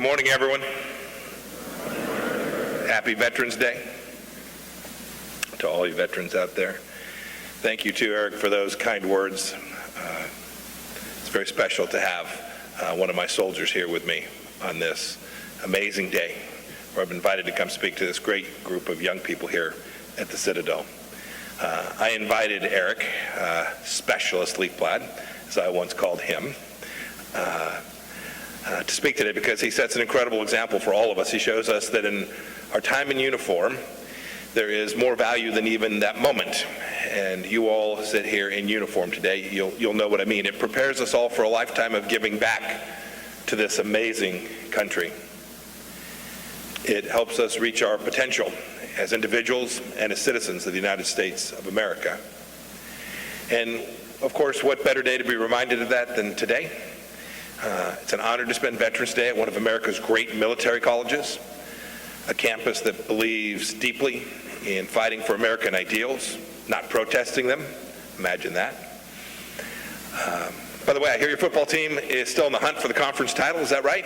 Good morning, everyone. Happy Veterans Day to all you veterans out there. Thank you to Eric for those kind words. It's very special to have one of my soldiers here with me on this amazing day where I've been invited to come speak to this great group of young people here at the Citadel. I invited Eric, Specialist Leafblad, as I once called him, to speak today because he sets an incredible example for all of us. He shows us that in our time in uniform, there is more value than even that moment. And you all sit here in uniform today. You'll know what I mean. It prepares us all for a lifetime of giving back to this amazing country. It helps us reach our potential as individuals and as citizens of the United States of America. And of course, what better day to be reminded of that than today? It's an honor to spend Veterans Day at one of America's great military colleges, a campus that believes deeply in fighting for American ideals, not protesting them. Imagine that. By the way, I hear your football team is still in the hunt for the conference title. Is that right?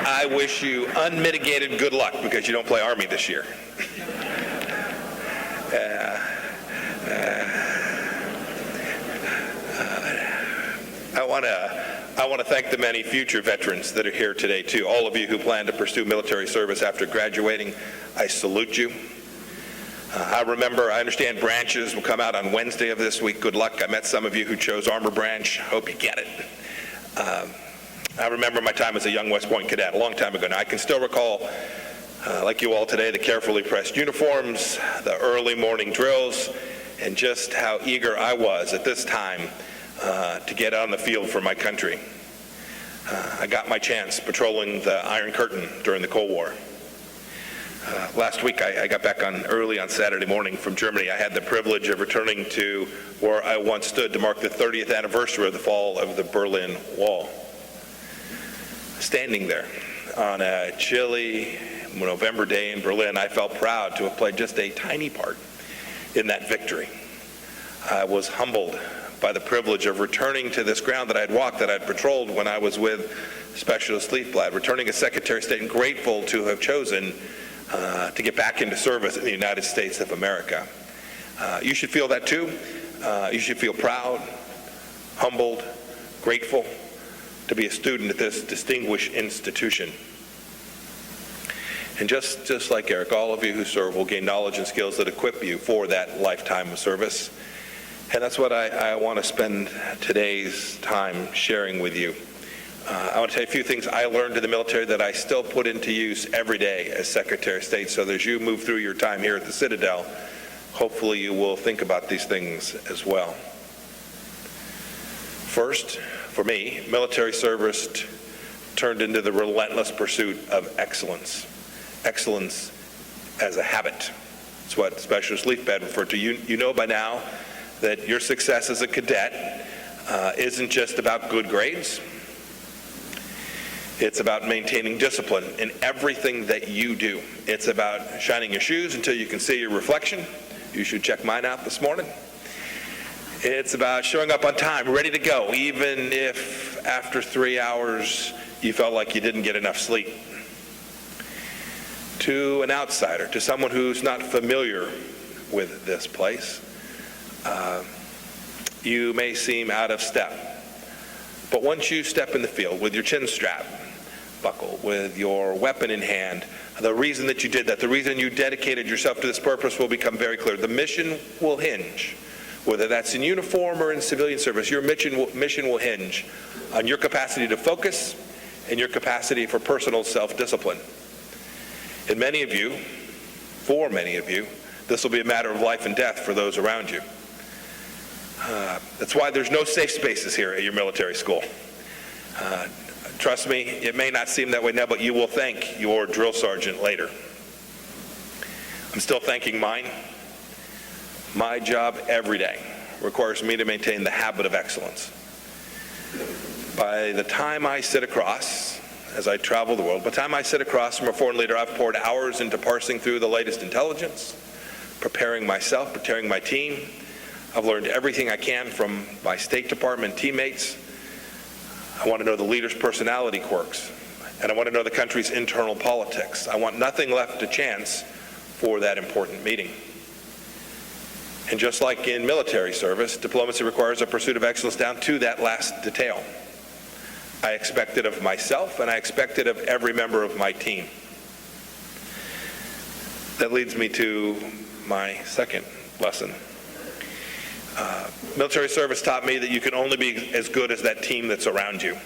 I wish you unmitigated good luck because you don't play Army this year. I want to thank the many future veterans that are here today, too. All of you who plan to pursue military service after graduating, I salute you. I understand branches will come out on Wednesday of this week. Good luck. I met some of you who chose Armor Branch. Hope you get it. I remember my time as a young West Point cadet a long time ago. Now, I can still recall, like you all today, the carefully pressed uniforms, the early morning drills, and just how eager I was at this time to get on the field for my country. I got my chance patrolling the Iron Curtain during the Cold War. Last week, I got back early on Saturday morning from Germany. I had the privilege of returning to where I once stood to mark the 30th anniversary of the fall of the Berlin Wall. Standing there on a chilly November day in Berlin, I felt proud to have played just a tiny part in that victory. I was humbled by the privilege of returning to this ground that I'd walked, that I'd patrolled when I was with Specialist Leafblad, returning as Secretary of State, and grateful to have chosen to get back into service in the United States of America. You should feel that too. You should feel proud, humbled, grateful to be a student at this distinguished institution. And just like Eric, all of you who serve will gain knowledge and skills that equip you for that lifetime of service. And that's what I want to spend today's time sharing with you. I want to tell you a few things I learned in the military that I still put into use every day as Secretary of State, so that as you move through your time here at the Citadel, hopefully you will think about these things as well. First, for me, military service turned into the relentless pursuit of excellence. Excellence as a habit. That's what Specialist Leafblad referred to. You know by now that your success as a cadet isn't just about good grades. It's about maintaining discipline in everything that you do. It's about shining your shoes until you can see your reflection. You should check mine out this morning. It's about showing up on time, ready to go, even if after 3 hours you felt like you didn't get enough sleep. To an outsider, to someone who's not familiar with this place, you may seem out of step. But once you step in the field with your chin strap buckle, with your weapon in hand, the reason that you did that, the reason you dedicated yourself to this purpose will become very clear. The mission will hinge, whether that's in uniform or in civilian service, your mission will hinge on your capacity to focus and your capacity for personal self-discipline. And for many of you, this will be a matter of life and death for those around you. That's why there's no safe spaces here at your military school. Trust me, it may not seem that way now, but you will thank your drill sergeant later. I'm still thanking mine. My job every day requires me to maintain the habit of excellence. By the time I sit across, as I travel the world, by the time I sit across from a foreign leader, I've poured hours into parsing through the latest intelligence, preparing myself, preparing my team, I've learned everything I can from my State Department teammates. I want to know the leader's personality quirks, and I want to know the country's internal politics. I want nothing left to chance for that important meeting. And just like in military service, diplomacy requires a pursuit of excellence down to that last detail. I expect it of myself, and I expect it of every member of my team. That leads me to my second lesson. Military service taught me that you can only be as good as that team that's around you.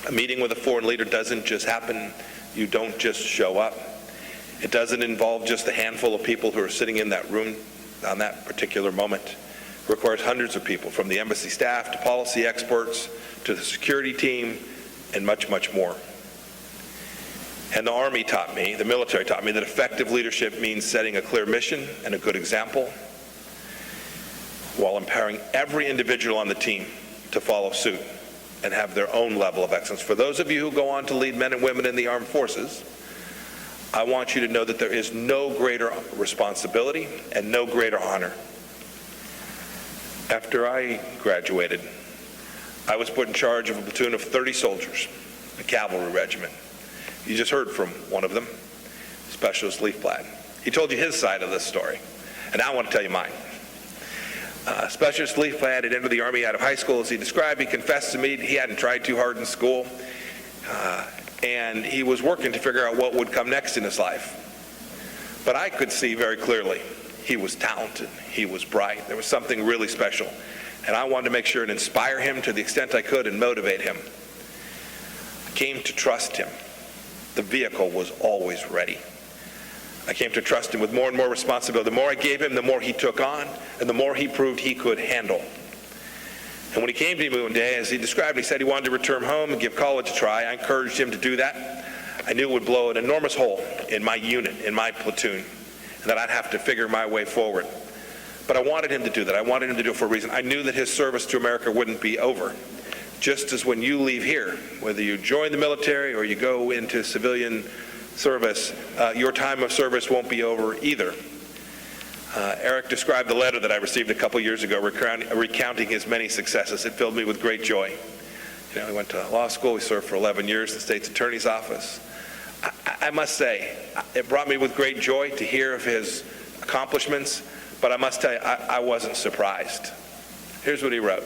A meeting with a foreign leader doesn't just happen. You don't just show up. It doesn't involve just a handful of people who are sitting in that room on that particular moment. It requires hundreds of people, from the embassy staff to policy experts to the security team and much, much more. And the Army taught me, the military taught me, that effective leadership means setting a clear mission and a good example while empowering every individual on the team to follow suit and have their own level of excellence. For those of you who go on to lead men and women in the armed forces, I want you to know that there is no greater responsibility and no greater honor. After I graduated, I was put in charge of a platoon of 30 soldiers, a cavalry regiment. You just heard from one of them, Specialist Leafblad. He told you his side of this story, and I want to tell you mine. Specialist Leafblad had entered the Army out of high school, as he described. He confessed to me he hadn't tried too hard in school, and he was working to figure out what would come next in his life. But I could see very clearly he was talented, he was bright, there was something really special, and I wanted to make sure and inspire him to the extent I could and motivate him. I came to trust him. The vehicle was always ready. I came to trust him with more and more responsibility. The more I gave him, the more he took on, and the more he proved he could handle. And when he came to me one day, as he described, he said he wanted to return home and give college a try. I encouraged him to do that. I knew it would blow an enormous hole in my unit, in my platoon, and that I'd have to figure my way forward. But I wanted him to do that. I wanted him to do it for a reason. I knew that his service to America wouldn't be over. Just as when you leave here, whether you join the military or you go into civilian service, your time of service won't be over either. Eric described the letter that I received a couple years ago recounting his many successes. It filled me with great joy. You know, he went to law school. He served for 11 years in the State's Attorney's Office. I must say, it brought me with great joy to hear of his accomplishments, but I must tell you, I wasn't surprised. Here's what he wrote.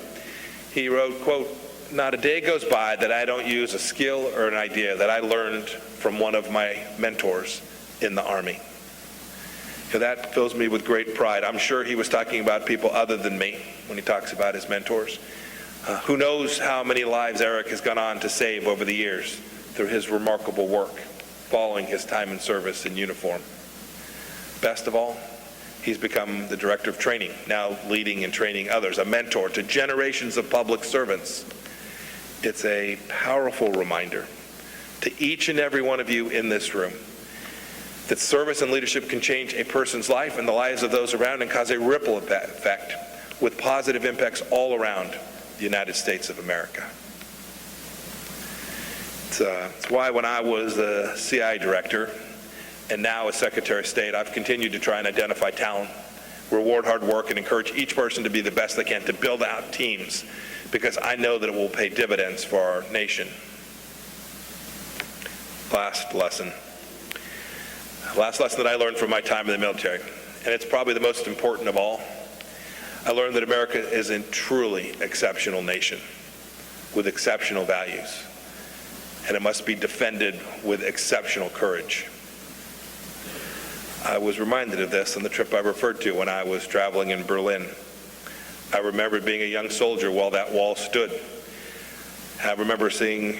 He wrote, quote, "Not a day goes by that I don't use a skill or an idea that I learned from one of my mentors in the Army." You know, that fills me with great pride. I'm sure he was talking about people other than me when he talks about his mentors. Who knows how many lives Eric has gone on to save over the years through his remarkable work following his time in service in uniform. Best of all, he's become the director of training, now leading and training others, a mentor to generations of public servants. It's a powerful reminder to each and every one of you in this room that service and leadership can change a person's life and the lives of those around and cause a ripple effect with positive impacts all around the United States of America. It's why when I was the CI director and now as Secretary of State, I've continued to try and identify talent, reward hard work, and encourage each person to be the best they can to build out teams, because I know that it will pay dividends for our nation. Last lesson that I learned from my time in the military, and it's probably the most important of all. I learned that America is a truly exceptional nation with exceptional values, and it must be defended with exceptional courage. I was reminded of this on the trip I referred to when I was traveling in Berlin. I remember being a young soldier while that wall stood. I remember seeing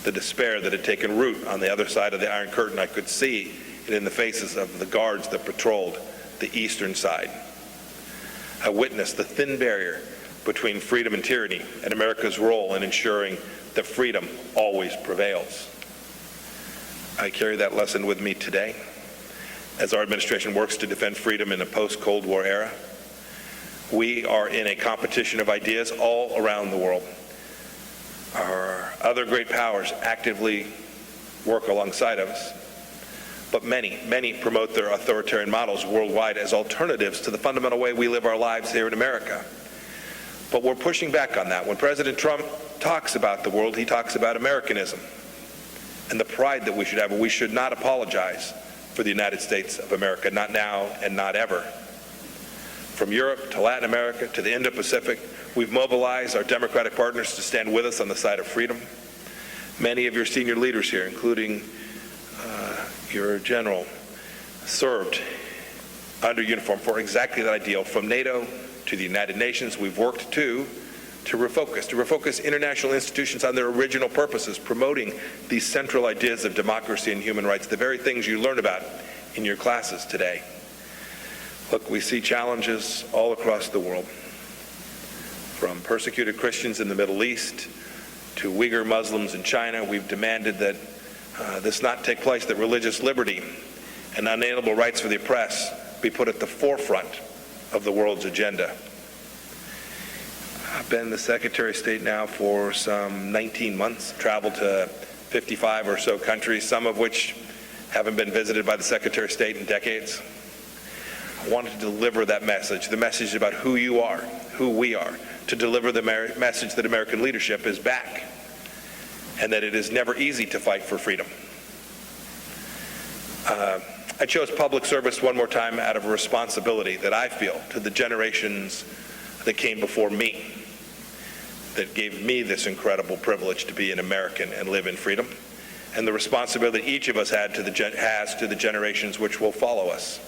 the despair that had taken root on the other side of the Iron Curtain. I could see it in the faces of the guards that patrolled the eastern side. I witnessed the thin barrier between freedom and tyranny and America's role in ensuring that freedom always prevails. I carry that lesson with me today as our administration works to defend freedom in a post-Cold War era. We are in a competition of ideas all around the world. Our other great powers actively work alongside of us. but many promote their authoritarian models worldwide as alternatives to the fundamental way we live our lives here in America. But we're pushing back on that. When President Trump talks about the world, he talks about Americanism and the pride that we should have. We should not apologize for the United States of America, not now and not ever. From Europe to Latin America to the Indo-Pacific, we've mobilized our democratic partners to stand with us on the side of freedom. Many of your senior leaders here, including your general, served under uniform for exactly that ideal. From NATO to the United Nations, we've worked to refocus international institutions on their original purposes, promoting these central ideas of democracy and human rights, the very things you learn about in your classes today. Look, we see challenges all across the world, from persecuted Christians in the Middle East to Uyghur Muslims in China. We've demanded that this not take place, that religious liberty and unalienable rights for the oppressed be put at the forefront of the world's agenda. I've been the Secretary of State now for some 19 months, traveled to 55 or so countries, some of which haven't been visited by the Secretary of State in decades. I wanted to deliver that message, the message about who you are, who we are, to deliver the message that American leadership is back and that it is never easy to fight for freedom. I chose public service one more time out of a responsibility that I feel to the generations that came before me, that gave me this incredible privilege to be an American and live in freedom, and the responsibility each of us has to the generations which will follow us.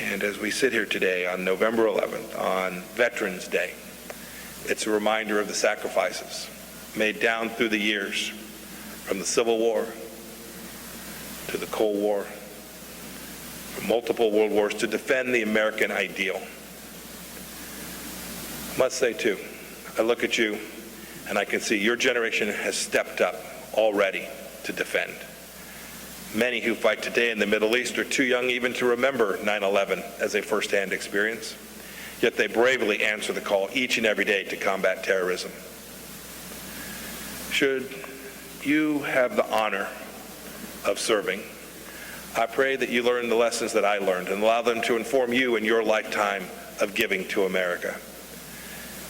And as we sit here today on November 11th, on Veterans Day, it's a reminder of the sacrifices made down through the years, from the Civil War to the Cold War, from multiple world wars, to defend the American ideal. I must say, too, I look at you and I can see your generation has stepped up already to defend. Many who fight today in the Middle East are too young even to remember 9/11 as a first-hand experience, yet they bravely answer the call each and every day to combat terrorism. Should you have the honor of serving, I pray that you learn the lessons that I learned and allow them to inform you in your lifetime of giving to America.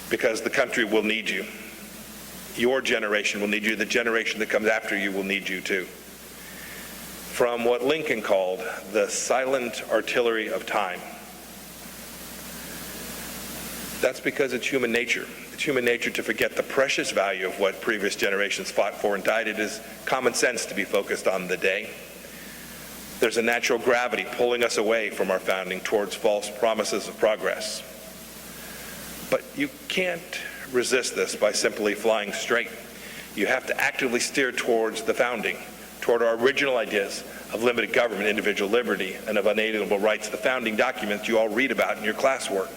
Because the country will need you. Your generation will need you. The generation that comes after you will need you too. From what Lincoln called the silent artillery of time. That's because it's human nature. It's human nature to forget the precious value of what previous generations fought for and died. It is common sense to be focused on the day. There's a natural gravity pulling us away from our founding towards false promises of progress. But you can't resist this by simply flying straight. You have to actively steer towards the founding, toward our original ideas of limited government, individual liberty, and of unalienable rights, the founding documents you all read about in your classwork.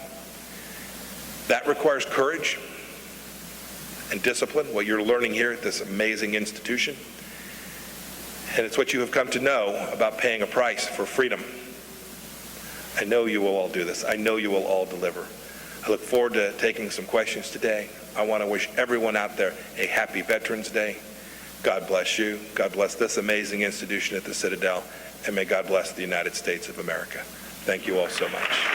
That requires courage and discipline, what you're learning here at this amazing institution. And it's what you have come to know about paying a price for freedom. I know you will all do this. I know you will all deliver. I look forward to taking some questions today. I want to wish everyone out there a happy Veterans Day. God bless you. God bless this amazing institution at the Citadel. And may God bless the United States of America. Thank you all so much.